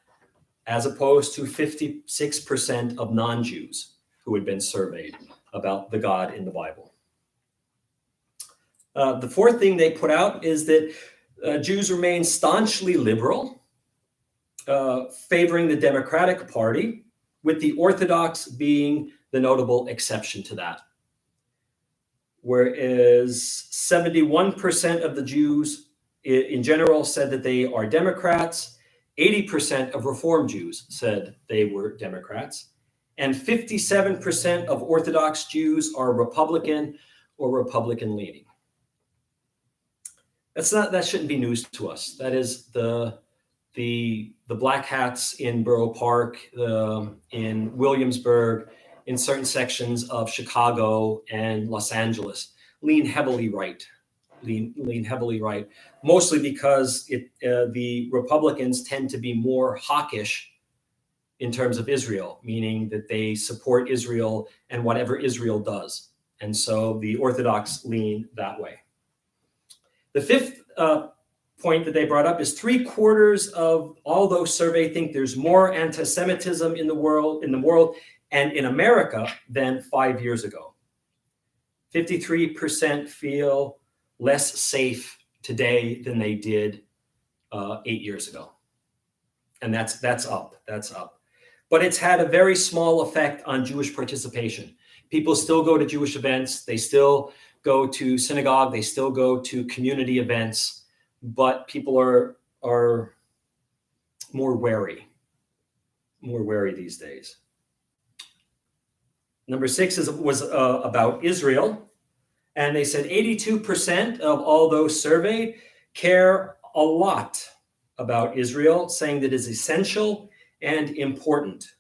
as opposed to 56% of non-Jews who had been surveyed about the God in the Bible. The fourth thing they put out is that Jews remain staunchly liberal, favoring the Democratic Party, with the Orthodox being the notable exception to that. Whereas 71% of the Jews in general said that they are Democrats, 80% of Reform Jews said they were Democrats, and 57% of Orthodox Jews are Republican or Republican-leaning. That shouldn't be news to us. That is the black hats in Borough Park, in Williamsburg, in certain sections of Chicago and Los Angeles, lean heavily right, mostly because the Republicans tend to be more hawkish in terms of Israel, meaning that they support Israel and whatever Israel does. And so the Orthodox lean that way. The fifth point that they brought up is 3/4 of all those surveyed think there's more anti-Semitism in the world and in America than 5 years ago. 53% feel less safe today than they did 8 years ago. And that's up. But it's had a very small effect on Jewish participation. People still go to Jewish events. They still go to synagogue. They still go to community events. But people are more wary these days. Number 6 was about Israel. And they said 82% of all those surveyed care a lot about Israel, saying that it's essential and important.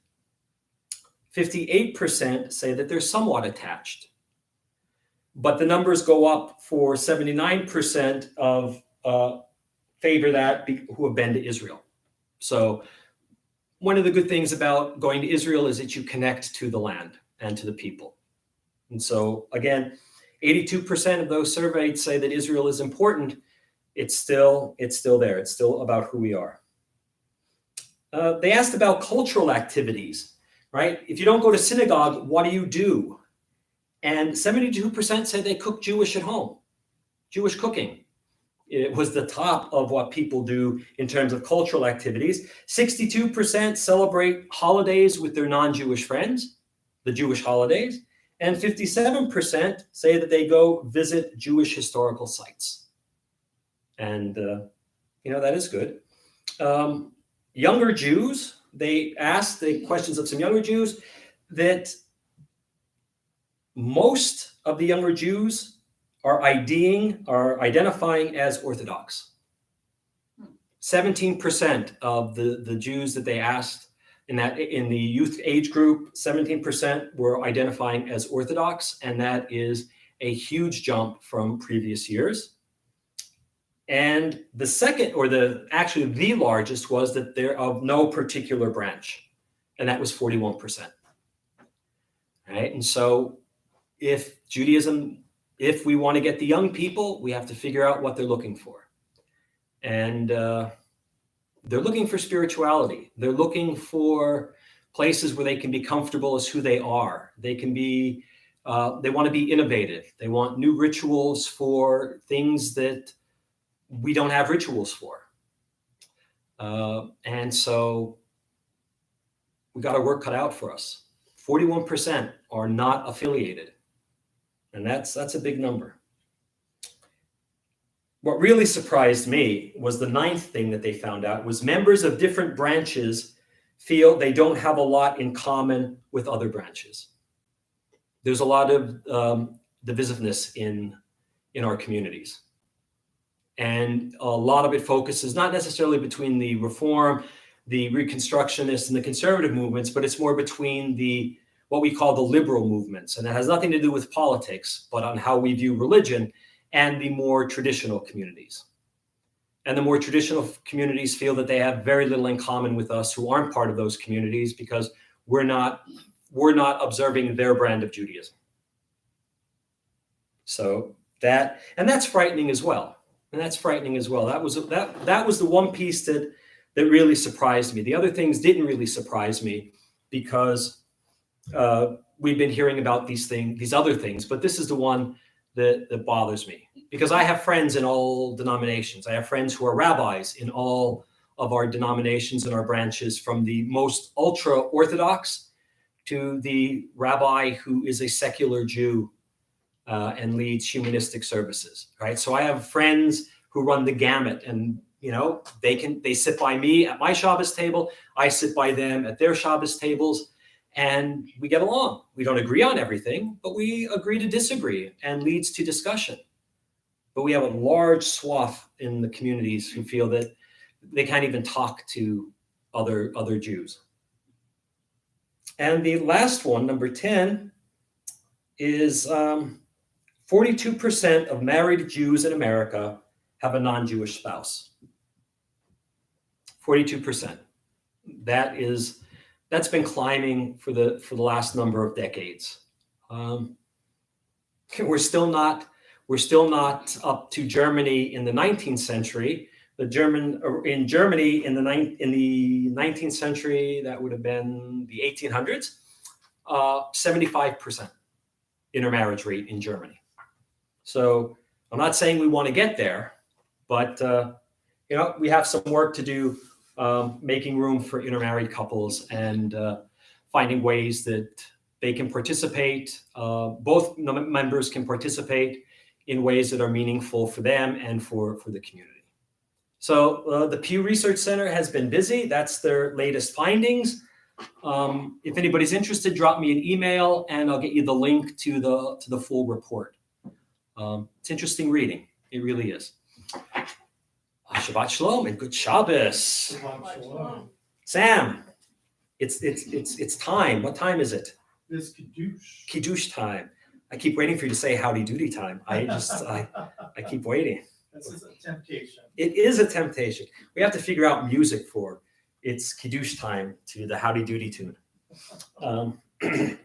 58% say that they're somewhat attached. But the numbers go up for 79% of favor that who have been to Israel. So one of the good things about going to Israel is that you connect to the land and to the people. And so again, 82% of those surveyed say that Israel is important. It's still there. It's still about who we are. They asked about cultural activities, right? If you don't go to synagogue, what do you do? And 72% said they cook Jewish at home, Jewish cooking. It was the top of what people do in terms of cultural activities. 62% celebrate holidays with their non-Jewish friends, the Jewish holidays. And 57% say that they go visit Jewish historical sites. And, that is good. younger Jews, they asked the questions of some younger Jews, that most of the younger Jews are identifying as Orthodox. 17% of the Jews that they asked in the youth age group, 17% were identifying as Orthodox, and that is a huge jump from previous years. And the second, or actually the largest, was that they're of no particular branch, and that was 41%. Right? And so if we want to get the young people, we have to figure out what they're looking for. And they're looking for spirituality. They're looking for places where they can be comfortable as who they are. They can be, they want to be innovative. They want new rituals for things that we don't have rituals for. And so we got our work cut out for us. 41% are not affiliated. And that's a big number. What really surprised me was the ninth thing that they found out was members of different branches feel they don't have a lot in common with other branches. There's a lot of divisiveness in our communities. And a lot of it focuses not necessarily between the Reform, the Reconstructionists, and the conservative movements, but it's more between what we call the liberal movements. And it has nothing to do with politics, but on how we view religion, and the more traditional communities. And the more traditional communities feel that they have very little in common with us who aren't part of those communities, because we're not observing their brand of Judaism. So that's frightening as well. And that's frightening as well. That was the one piece that really surprised me. The other things didn't really surprise me, because we've been hearing about these other things, but this is the one that bothers me, because I have friends in all denominations. I have friends who are rabbis in all of our denominations and our branches, from the most ultra-Orthodox to the rabbi who is a secular Jew and leads humanistic services, right? So I have friends who run the gamut, and they sit by me at my Shabbos table, I sit by them at their Shabbos tables, and we get along. We don't agree on everything, but we agree to disagree, and leads to discussion. But we have a large swath in the communities who feel that they can't even talk to other Jews. And the last one, number 10, is 42% of married Jews in America have a non-Jewish spouse. 42%. That's been climbing for the last number of decades. We're still not up to Germany in the 19th century. In Germany in the 19th century, that would have been the 1800s. 75% intermarriage rate in Germany. So I'm not saying we want to get there, but we have some work to do. Making room for intermarried couples, and finding ways that they can participate, both members can participate in ways that are meaningful for them and for the community. So the Pew Research Center has been busy. That's their latest findings. If anybody's interested, drop me an email and I'll get you the link to the full report. It's interesting reading. It really is. Shabbat Shalom and good Shabbos. Shabbat Shalom. Sam, it's time. What time is it? It's Kiddush. Kiddush time. I keep waiting for you to say howdy doody time. I keep waiting. This is a temptation. It is a temptation. We have to figure out music for it's Kiddush time to the howdy doody tune. Vayehi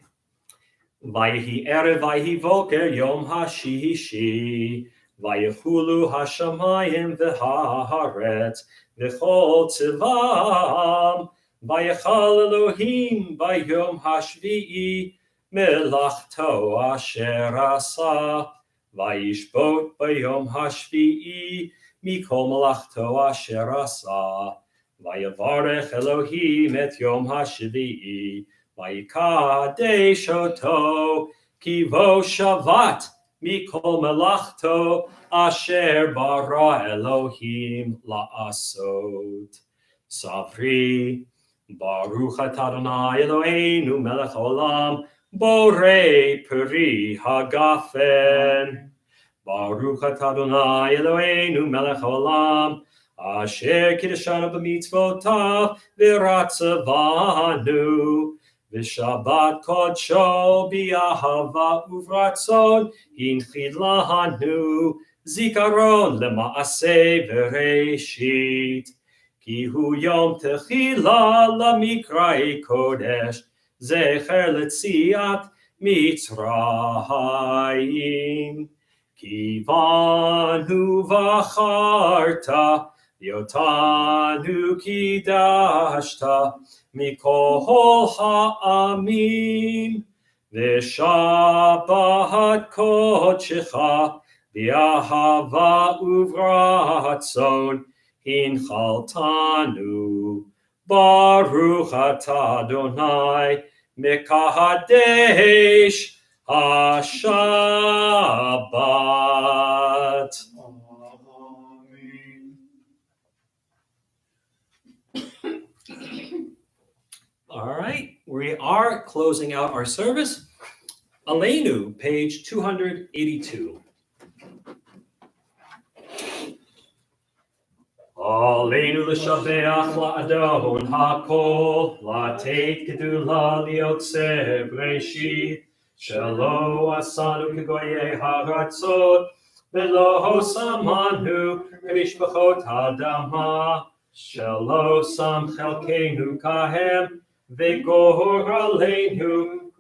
erev vayehi voker yom hashishi. Vayechulu hashamayim v'haaretz v'chol tzivam vayechal Elohim bayom hashvi'i melachto asher asa vayishbot bayom hashvi'i mikol melachto asher asa vayavarech Elohim et yom hashvi'i vayikadesh oto kivo shavat Mikol melachto asher bara Elohim la'asot. Savri. Baruch atah Adonai Eloheinu melech haolam, borei peri hagafen. Baruch atah Adonai Eloheinu melech haolam, asher kiddeshanu b'mitzvotav v'ratzavanu. V'shabbat kodsho b'ahava uvratzon hinchid lanu zikaron lema'aseh v'reishit. Ki hu yom techila lamikrei kodesh zecher letziat Mitzrayim. Kivanu v'acharta yotanu kidashta mikol ha'amim v'shabbat kodshecha v'ahava uvratzon hinchaltanu. Baruch atah Adonai mekadesh HaShabbat. All right, we are closing out our service. Aleinu, page 282. Aleinu l'shabeach la'adon ha'kol, la'teit gedula liyotzeh b'reishit, shelo asanu kegoyei haratzot, v'lo samanu k'mishpachot ha'adama, shelo sam chelkeinu kahem, v'gor aleinu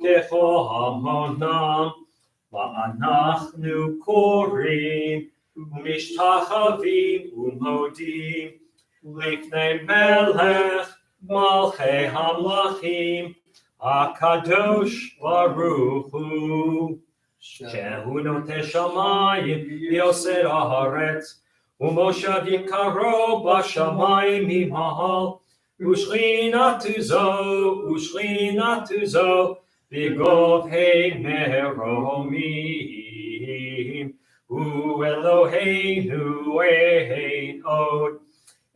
kechol hamonam, va'anachnu korim, Mishtachavim umodim lifnei melech malchei hamlachim akadosh baruch hu shehu noteh shamayim v'yoser haaretz umoshav yikaro b'shamayim mimahal ushchinatu zo v'gov hei meromim Hu Eloheinu ein od,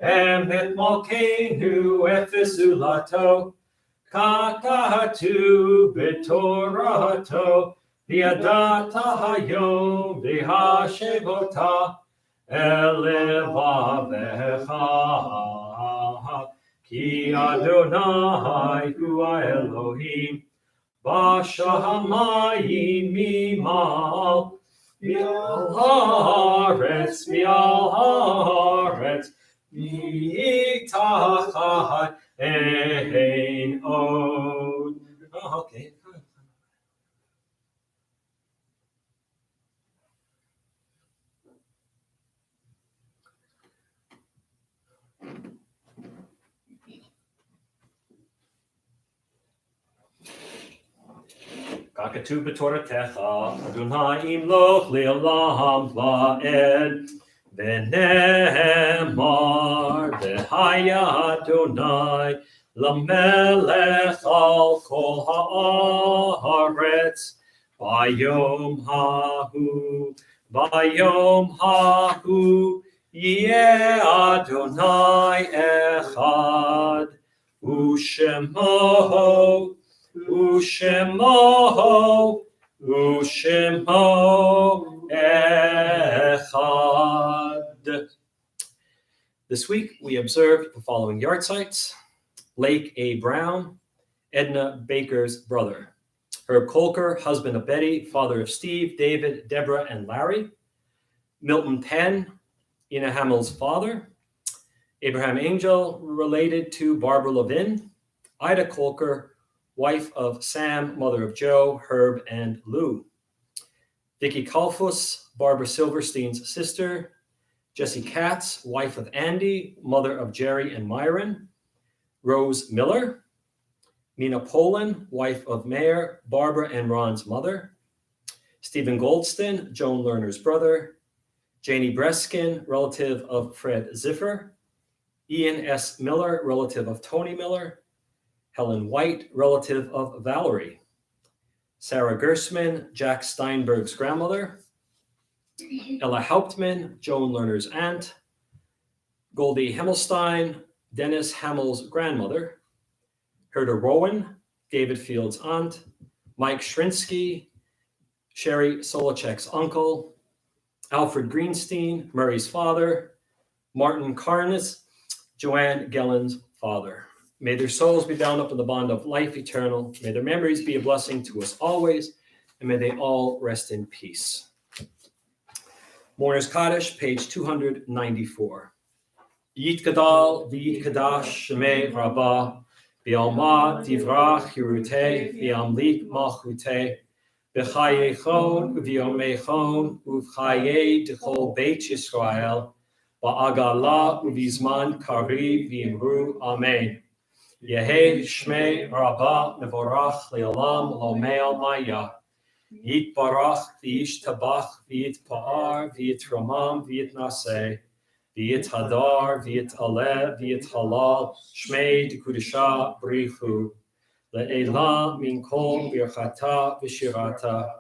emet malkeinu efes ulato, katahatu b'torato, v'yadata hayom v'hashevota, elevavecha, ki Adonai hu Elohim, b'shamayim mimal, Mi'al haaretz, mitachai ein od. Oh, okay. Kakatu b'toratecha, Adonai imloch le'olam va'ed, v'ne'emar, v'haya Adonai, lamelech al kol ha'aretz, bayom hahu, yeh Adonai echad, u'shemo echad. This week we observed the following yard sites: Lake A. Brown, Edna Baker's brother; Herb Kolker, husband of Betty, father of Steve, David, Deborah, and Larry; Milton Penn, Ina Hamill's father; Abraham Angel, related to Barbara Levin; Ida Kolker, wife of Sam, mother of Joe, Herb, and Lou; Vicky Kalfus, Barbara Silverstein's sister; Jessie Katz, wife of Andy, mother of Jerry and Myron; Rose Miller; Nina Poland, wife of Mayor, Barbara and Ron's mother; Stephen Goldston, Joan Lerner's brother; Janie Breskin, relative of Fred Ziffer; Ian S. Miller, relative of Tony Miller; Helen White, relative of Valerie; Sarah Gersman, Jack Steinberg's grandmother; Ella Hauptman, Joan Lerner's aunt; Goldie Himmelstein, Dennis Hamill's grandmother, Herta Rowan, David Field's aunt, Mike Shrinsky, Sherry Solachek's uncle, Alfred Greenstein, Murray's father, Martin Carnes, Joanne Gellen's father. May their souls be bound up in the bond of life eternal. May their memories be a blessing to us always, and may they all rest in peace. Mourner's Kaddish, page 294. Yit Gadal v'yit Kadash Shemei Rabbah B'alma Divrach Yeruteh V'amlik Malchuteh B'chayechon V'yomechon Uv'chayei D'chol Beit Yisrael Ba'agala Uv'izman Kariv V'imru Amen. Yehei Shmei Rabbah Mevorach Le'olam Lo Me'al Maya Yit Barach V'yish Tabach V'yit Pa'ar V'yit Ramam V'yit Naseh V'yit Hadar V'yit Aleh V'yit Halal Shmei D'Kudisha Brichu Le'elah Min Kol Birchata V'Shirata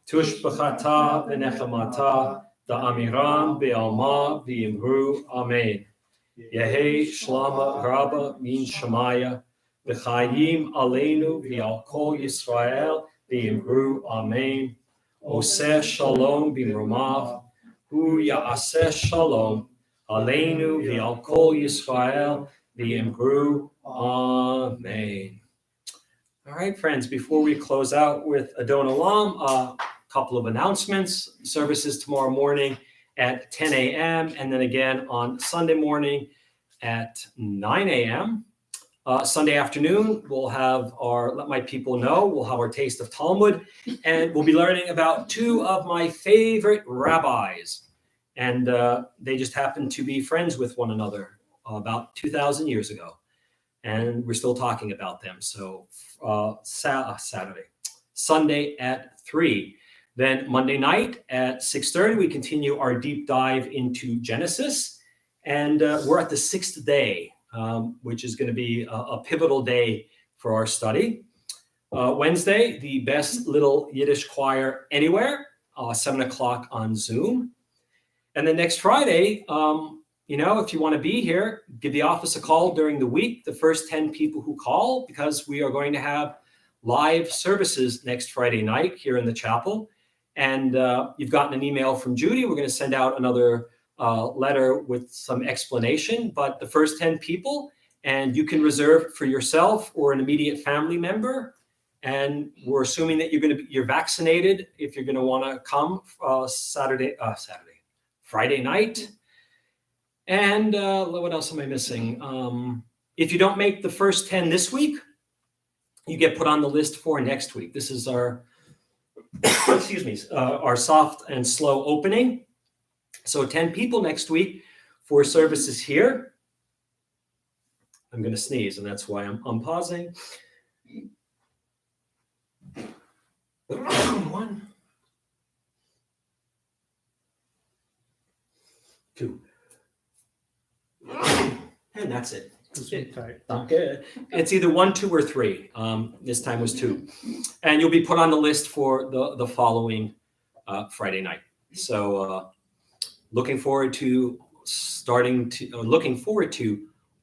Tush B'chata V'Nechamata Da'amiram Be'alma V'imru Amen. Yehei Shlama Rabba Min Shemaya V'chayim Aleinu V'al Kol Yisrael V'imru Amen. Oseh Shalom B'mromav Hu Ya'aseh Shalom Aleinu V'al Kol Yisrael V'imru Amen. All right, friends, before we close out with Adon Olam, a couple of announcements. Services tomorrow morning at 10 a.m. and then again on Sunday morning at 9 a.m. Sunday afternoon, we'll have our Let My People Know, we'll have our Taste of Talmud, and we'll be learning about two of my favorite rabbis. And they just happen to be friends with one another about 2,000 years ago. And we're still talking about them. So Sunday at 3. Then Monday night at 6:30, we continue our deep dive into Genesis. And we're at the 6th day, which is going to be a pivotal day for our study. Wednesday, the best little Yiddish choir anywhere, 7 o'clock on Zoom. And then next Friday, if you want to be here, give the office a call during the week, the first 10 people who call, because we are going to have live services next Friday night here in the chapel. And you've gotten an email from Judy. We're going to send out another letter with some explanation, but the first 10 people, and you can reserve for yourself or an immediate family member. And we're assuming that you're vaccinated if you're going to want to come Friday night. And what else am I missing? If you don't make the first 10 this week, you get put on the list for next week. This is our our soft and slow opening. So 10 people next week for services here. I'm going to sneeze, and that's why I'm pausing. 1, 2, and that's it. Okay. It's either 1, 2, or 3. This time was 2, and you'll be put on the list for the following Friday night. So looking forward to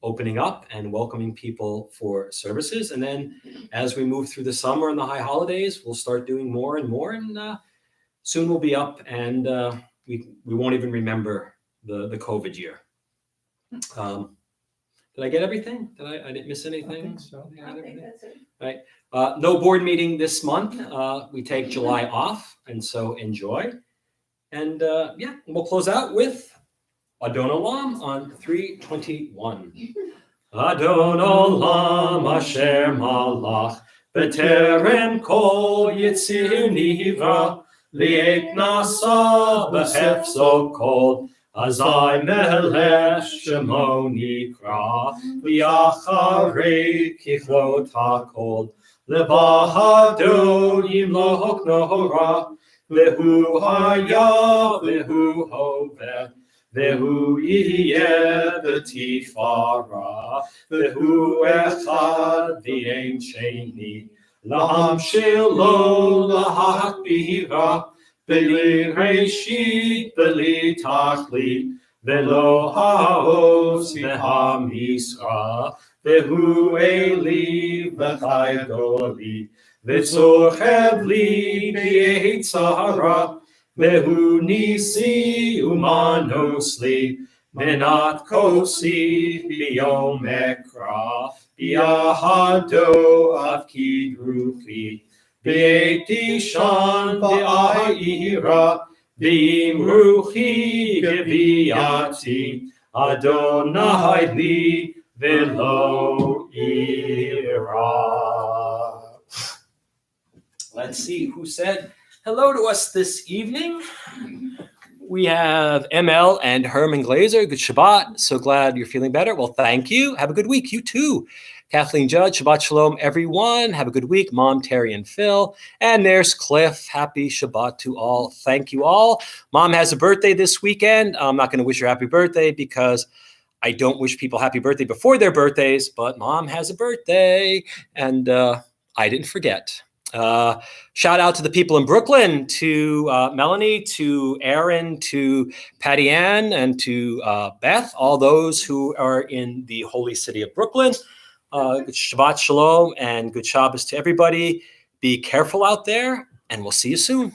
opening up and welcoming people for services, and then as we move through the summer and the high holidays, we'll start doing more and more, and soon we'll be up, and we won't even remember the COVID year. Did I get everything? I didn't miss anything? I think so. I think that's it. Right. No board meeting this month. We take July off, and so enjoy. And we'll close out with Adon Olam on 3:21. Adon Olam Asher Malach B'terem Kol Yitzir Nivra Li'et Nasa B'Hefzo Kol Azai Melech Shemo Nikra V'Yacharei Kichlot HaKol Levahado Yimloch Nohora Vehu Haya Vehu Hoveh Vehu Yeh V'Tifara Vehu Echad V'Ein Sheni Lahamshil Lo Lahakbira Beli Reshit, Beli Tachlit, Velo ha'oz v'ha'misra, Vehu Eli v'chaydo V'tzochev li b'yitzhara, Vehu nisi umanos li, Menat kosi b'yom ekra, B'yahado avkidruchi, B'eti shan b'ayira, B'imruchi geviyati, Adonai li v'lo ira. Let's see who said hello to us this evening. We have ML and Herman Glazer. Good Shabbat. So glad you're feeling better. Well, thank you. Have a good week. You too. Kathleen Judge, Shabbat Shalom, everyone. Have a good week. Mom, Terry, and Phil. And there's Cliff. Happy Shabbat to all. Thank you all. Mom has a birthday this weekend. I'm not going to wish her happy birthday because I don't wish people happy birthday before their birthdays, but Mom has a birthday, and I didn't forget. Shout out to the people in Brooklyn, to Melanie, to Aaron, to Patty Ann, and to Beth, all those who are in the holy city of Brooklyn. Good Shabbat Shalom and good Shabbos to everybody. Be careful out there, and we'll see you soon.